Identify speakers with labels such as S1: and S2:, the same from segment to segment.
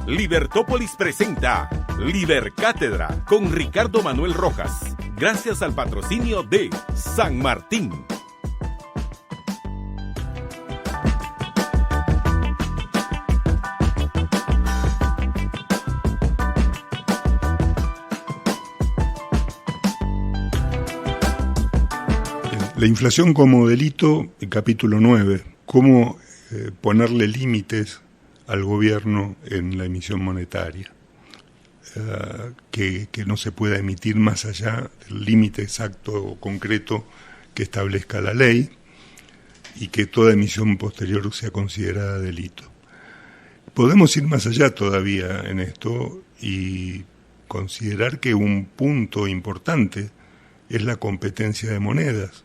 S1: Libertópolis presenta Libercátedra con Ricardo Manuel Rojas, gracias al patrocinio de San Martín.
S2: La inflación como delito, el capítulo 9, cómo ponerle límites al gobierno en la emisión monetaria, que no se pueda emitir más allá del límite exacto o concreto que establezca la ley y que toda emisión posterior sea considerada delito. Podemos ir más allá todavía en esto y considerar que un punto importante es la competencia de monedas.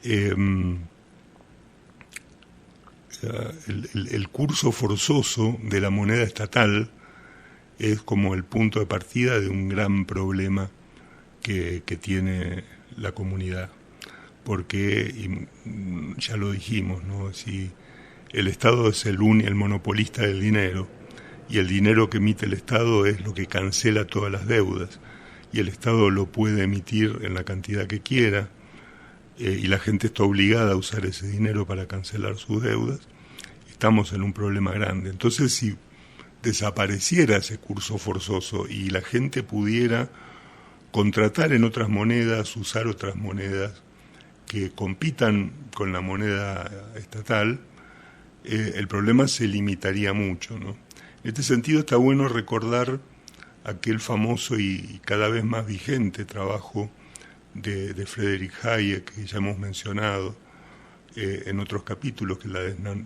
S2: El curso forzoso de la moneda estatal es como el punto de partida de un gran problema que tiene la comunidad, porque ya lo dijimos, ¿no? Si el Estado es el monopolista del dinero, y el dinero que emite el Estado es lo que cancela todas las deudas, y el Estado lo puede emitir en la cantidad que quiera, y la gente está obligada a usar ese dinero para cancelar sus deudas, estamos en un problema grande. Entonces, si desapareciera ese curso forzoso y la gente pudiera contratar en otras monedas, usar otras monedas que compitan con la moneda estatal, el problema se limitaría mucho, ¿no? En este sentido está bueno recordar aquel famoso y cada vez más vigente trabajo de Friedrich Hayek, que ya hemos mencionado en otros capítulos, que es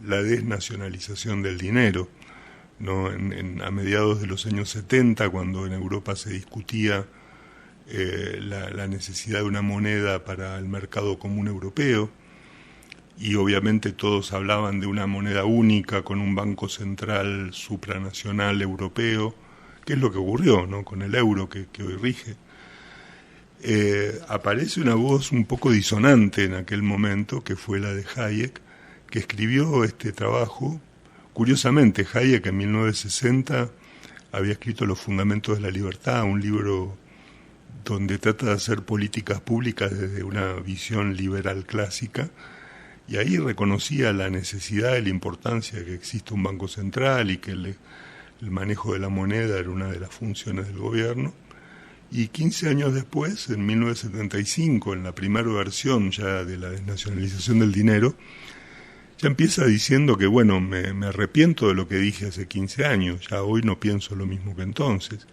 S2: la desnacionalización del dinero, ¿no? A mediados de los años 70, cuando en Europa se discutía la necesidad de una moneda para el mercado común europeo, y obviamente todos hablaban de una moneda única con un banco central supranacional europeo, que es lo que ocurrió, ¿no? Con el euro que hoy rige. Aparece una voz un poco disonante en aquel momento, que fue la de Hayek, que escribió este trabajo. Curiosamente, Hayek en 1960 había escrito Los Fundamentos de la Libertad, un libro donde trata de hacer políticas públicas desde una visión liberal clásica, y ahí reconocía la necesidad y la importancia de que exista un banco central y que el manejo de la moneda era una de las funciones del gobierno. Y 15 años después, en 1975, en la primera versión ya de la desnacionalización del dinero, ya empieza diciendo que, bueno, me arrepiento de lo que dije hace 15 años, ya hoy no pienso lo mismo que entonces.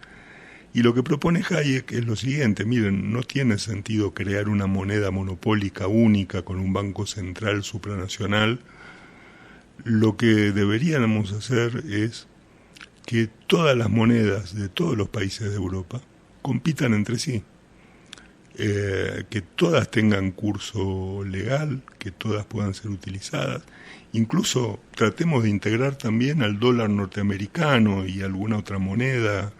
S2: Y lo que propone Hayek es lo siguiente: miren, no tiene sentido crear una moneda monopólica única con un banco central supranacional. Lo que deberíamos hacer es que todas las monedas de todos los países de Europa compitan entre sí, que todas tengan curso legal, que todas puedan ser utilizadas. Incluso tratemos de integrar también al dólar norteamericano y alguna otra moneda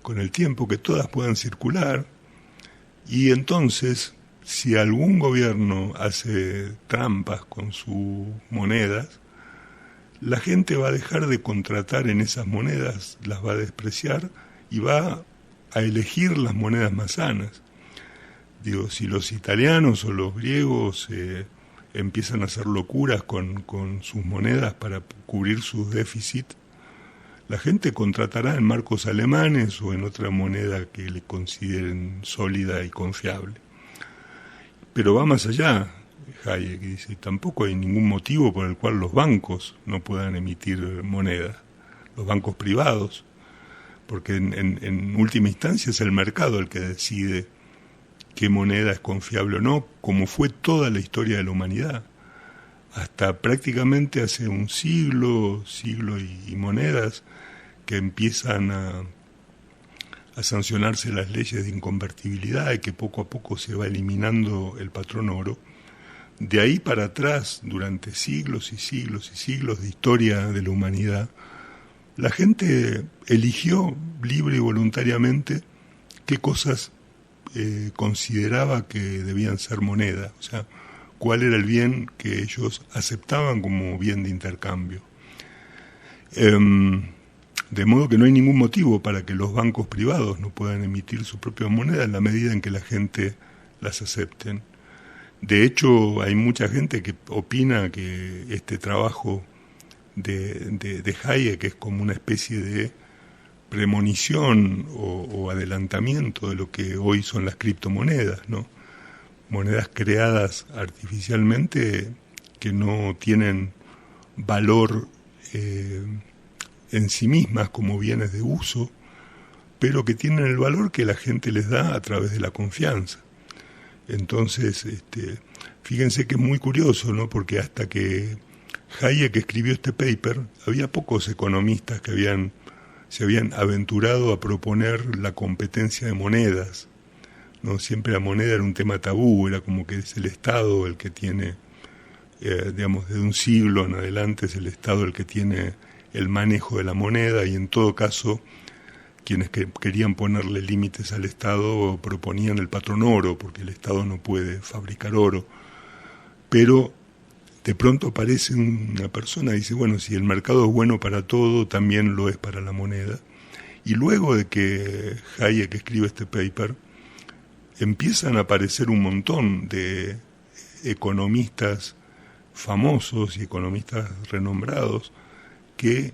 S2: con el tiempo, que todas puedan circular. Y entonces, si algún gobierno hace trampas con sus monedas, la gente va a dejar de contratar en esas monedas, las va a despreciar y va a elegir las monedas más sanas. Digo, si los italianos o los griegos empiezan a hacer locuras con sus monedas para cubrir sus déficits, la gente contratará en marcos alemanes o en otra moneda que le consideren sólida y confiable. Pero va más allá, Hayek dice, tampoco hay ningún motivo por el cual los bancos no puedan emitir monedas, los bancos privados, porque en última instancia es el mercado el que decide qué moneda es confiable o no, como fue toda la historia de la humanidad. Hasta prácticamente hace un siglo y monedas que empiezan a sancionarse las leyes de inconvertibilidad y que poco a poco se va eliminando el patrón oro. De ahí para atrás, durante siglos y siglos y siglos de historia de la humanidad, la gente eligió libre y voluntariamente qué cosas consideraba que debían ser moneda, o sea, cuál era el bien que ellos aceptaban como bien de intercambio. De modo que no hay ningún motivo para que los bancos privados no puedan emitir su propia moneda en la medida en que la gente las acepten. De hecho, hay mucha gente que opina que este trabajo de Hayek es como una especie de premonición o adelantamiento de lo que hoy son las criptomonedas, ¿no? Monedas creadas artificialmente que no tienen valor en sí mismas como bienes de uso, pero que tienen el valor que la gente les da a través de la confianza. Entonces, fíjense que es muy curioso, ¿no? Porque hasta que Hayek escribió este paper, había pocos economistas que se habían aventurado a proponer la competencia de monedas, ¿no? Siempre la moneda era un tema tabú, era como que es el Estado el que tiene, digamos, desde un siglo en adelante es el Estado el que tiene el manejo de la moneda, y en todo caso quienes querían ponerle límites al Estado proponían el patrón oro, porque el Estado no puede fabricar oro. Pero de pronto aparece una persona y dice, bueno, si el mercado es bueno para todo, también lo es para la moneda. Y luego de que Hayek escribe este paper, empiezan a aparecer un montón de economistas famosos y economistas renombrados que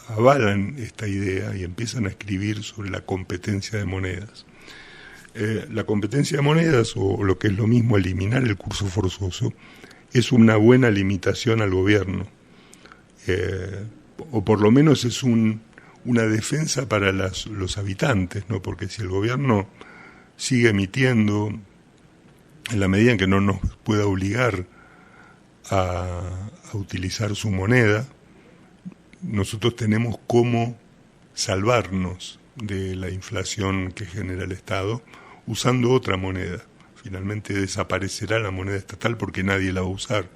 S2: avalan esta idea y empiezan a escribir sobre la competencia de monedas. La competencia de monedas, o lo que es lo mismo, eliminar el curso forzoso, es una buena limitación al gobierno, o por lo menos es una defensa para los habitantes, ¿no? Porque si el gobierno sigue emitiendo, en la medida en que no nos pueda obligar a utilizar su moneda, nosotros tenemos cómo salvarnos de la inflación que genera el Estado usando otra moneda. Finalmente desaparecerá la moneda estatal porque nadie la va a usar.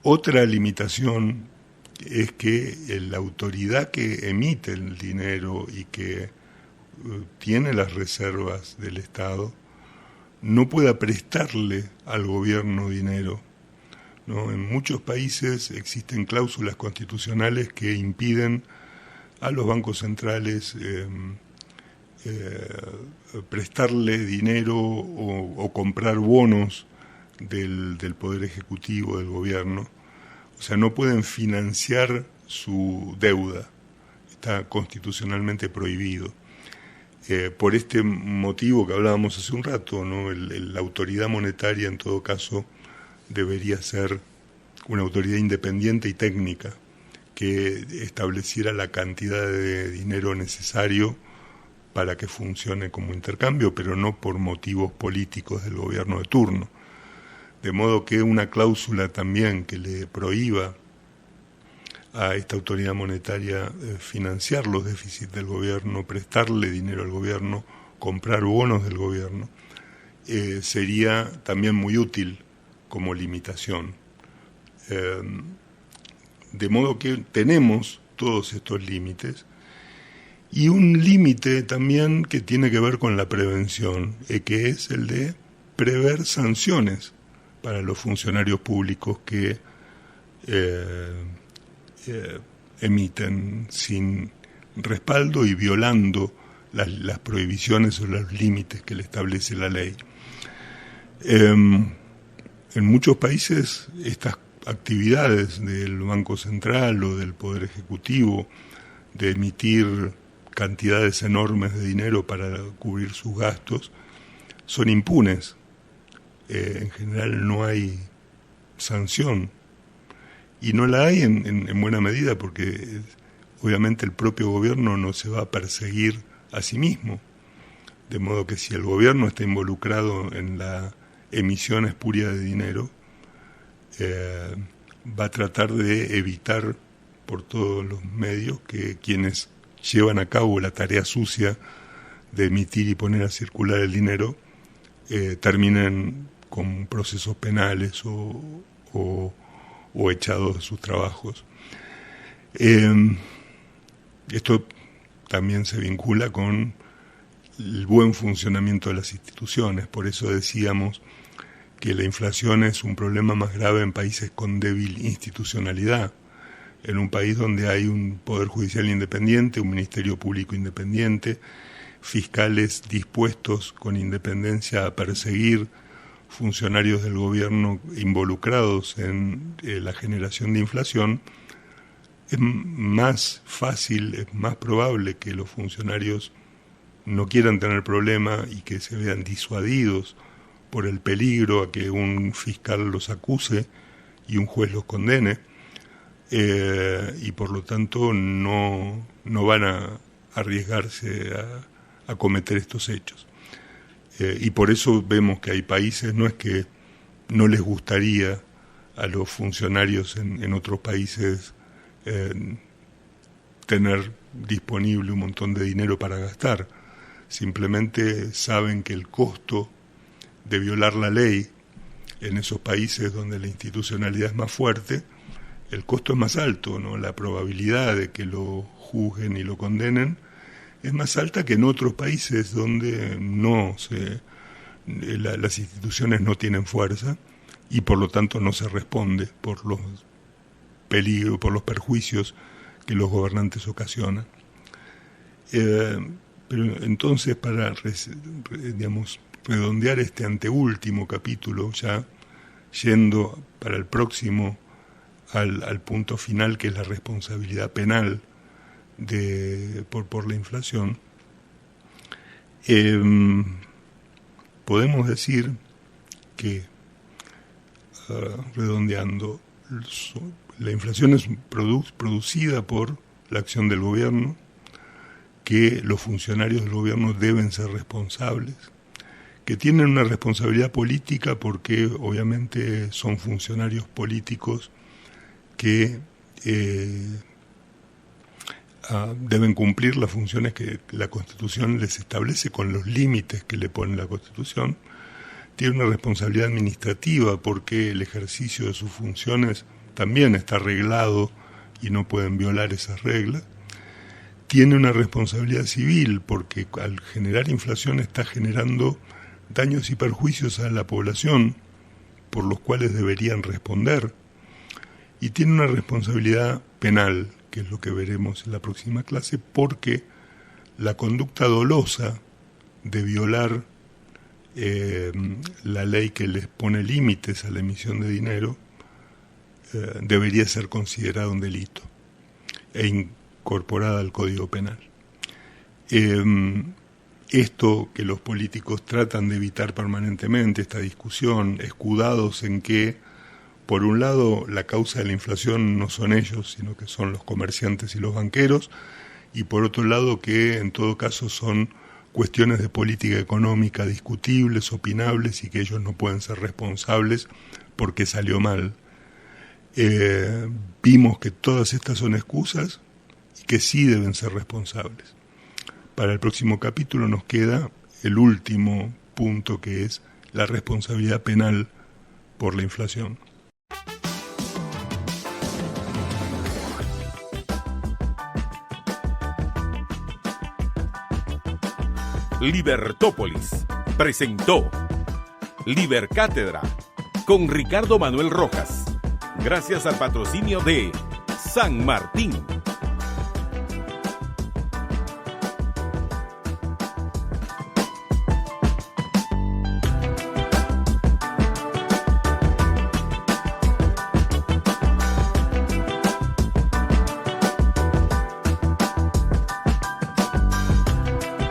S2: Otra limitación es que la autoridad que emite el dinero y que tiene las reservas del Estado no pueda prestarle al gobierno dinero, ¿no? En muchos países existen cláusulas constitucionales que impiden a los bancos centrales prestarle dinero o comprar bonos del Poder Ejecutivo, del gobierno. O sea, no pueden financiar su deuda, está constitucionalmente prohibido. Por este motivo que hablábamos hace un rato, ¿no? La autoridad monetaria, en todo caso, debería ser una autoridad independiente y técnica que estableciera la cantidad de dinero necesario para que funcione como intercambio, pero no por motivos políticos del gobierno de turno. De modo que una cláusula también que le prohíba a esta autoridad monetaria financiar los déficits del gobierno, prestarle dinero al gobierno, comprar bonos del gobierno, sería también muy útil como limitación. De modo que tenemos todos estos límites, y un límite también que tiene que ver con la prevención, que es el de prever sanciones para los funcionarios públicos que emiten sin respaldo y violando las prohibiciones o los límites que le establece la ley. En muchos países estas actividades del Banco Central o del Poder Ejecutivo de emitir cantidades enormes de dinero para cubrir sus gastos son impunes. En general no hay sanción, y no la hay en buena medida porque obviamente el propio gobierno no se va a perseguir a sí mismo, de modo que si el gobierno está involucrado en la emisión espuria de dinero, va a tratar de evitar por todos los medios que quienes llevan a cabo la tarea sucia de emitir y poner a circular el dinero terminen con procesos penales o echados de sus trabajos. Esto también se vincula con el buen funcionamiento de las instituciones. Por eso decíamos que la inflación es un problema más grave en países con débil institucionalidad. En un país donde hay un poder judicial independiente, un ministerio público independiente, fiscales dispuestos con independencia a perseguir funcionarios del gobierno involucrados en la generación de inflación, es más fácil, es más probable que los funcionarios no quieran tener problema y que se vean disuadidos por el peligro a que un fiscal los acuse y un juez los condene, y por lo tanto no van a arriesgarse a cometer estos hechos. Y por eso vemos que hay países, no es que no les gustaría a los funcionarios en otros países tener disponible un montón de dinero para gastar, simplemente saben que el costo de violar la ley en esos países donde la institucionalidad es más fuerte, el costo es más alto, ¿no? La probabilidad de que lo juzguen y lo condenen es más alta que en otros países donde las instituciones no tienen fuerza y por lo tanto no se responde por los peligros, por los perjuicios que los gobernantes ocasionan. Pero entonces, para redondear este anteúltimo capítulo, ya yendo para el próximo al punto final, que es la responsabilidad penal por la inflación, podemos decir que, redondeando, la inflación es producida por la acción del gobierno, que los funcionarios del gobierno deben ser responsables, que tienen una responsabilidad política porque obviamente son funcionarios políticos que deben cumplir las funciones que la Constitución les establece con los límites que le pone la Constitución. Tiene una responsabilidad administrativa porque el ejercicio de sus funciones también está reglado y no pueden violar esas reglas. Tiene una responsabilidad civil porque al generar inflación está generando daños y perjuicios a la población por los cuales deberían responder. Y tiene una responsabilidad penal, que es lo que veremos en la próxima clase, porque la conducta dolosa de violar la ley que les pone límites a la emisión de dinero debería ser considerada un delito e incorporada al Código Penal. Esto que los políticos tratan de evitar permanentemente, esta discusión, escudados en que, por un lado, la causa de la inflación no son ellos, sino que son los comerciantes y los banqueros, y por otro lado que en todo caso son cuestiones de política económica discutibles, opinables, y que ellos no pueden ser responsables porque salió mal. Vimos que todas estas son excusas y que sí deben ser responsables. Para el próximo capítulo nos queda el último punto, que es la responsabilidad penal por la inflación.
S1: Libertópolis presentó Libercátedra con Ricardo Manuel Rojas, gracias al patrocinio de San Martín.